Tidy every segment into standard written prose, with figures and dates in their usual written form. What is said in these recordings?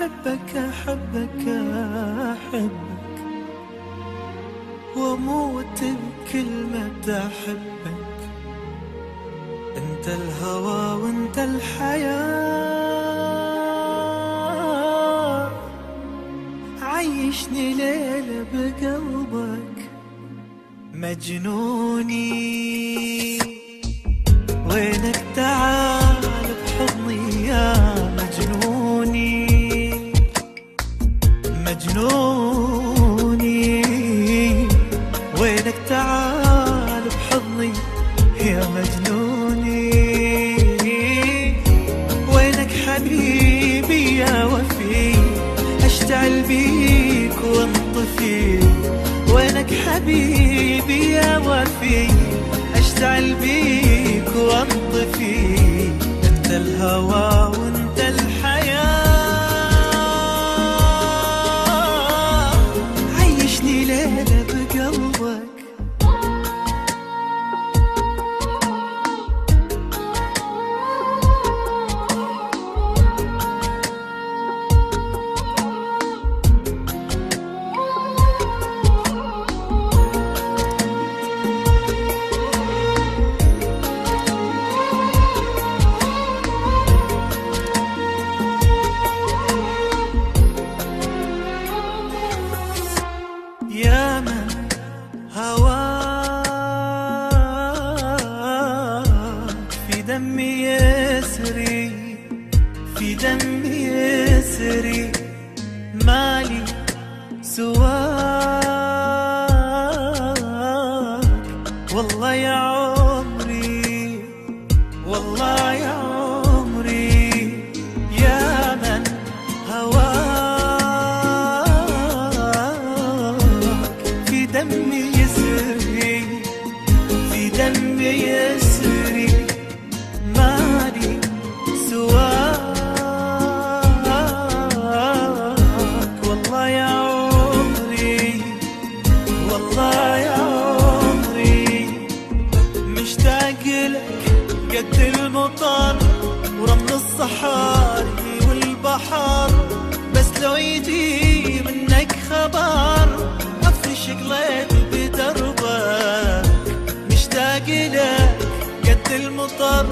أحبك أحبك أحبك وأموت بكلمة أحبك. أنت الهوى وأنت الحياة، عيشني ليلة بقلبك مجنوني. وينك تعال بحضني يا مجنوني مجنوني. وينك تعال بحضني يا مجنوني. وينك حبيبي يا وفي، اشتعل بيك وانطفي. وينك حبيبي يا وفي، اشتعل بيك وانطفي. انت الهوى وانت الحياة، عيشني ليلة بقلبك. يا من هواك في دمي يسري، في دمي يسري. مالي سواك والله يا عمري، والله يا عمري. يا من في دمي يسري، في دمي يسري. مالي سواك والله يا عمري، والله يا عمري. مشتاق لك قد المطر ورمل الصحاري والبحر. بس لو يجي منك خبر افرش قلبي بدربك. مشتاق لك قد المطر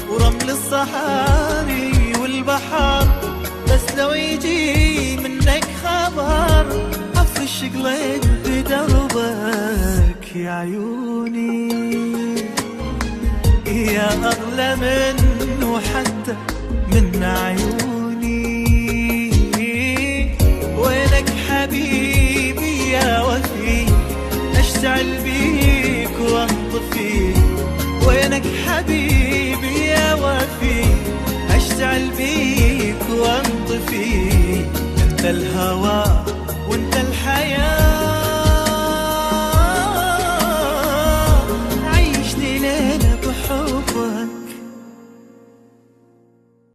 ورمل الصحاري والبحر. بس لو يجي منك خبر افرش قلبي بدربك. يا عيوني يا اغلى منه حتى من عيوني. وينك حبيبي يا وفي، اشتعل بيك وانطفي. وينك حبيبي يا وفي، اشتعل بيك وانطفي. انت الهوى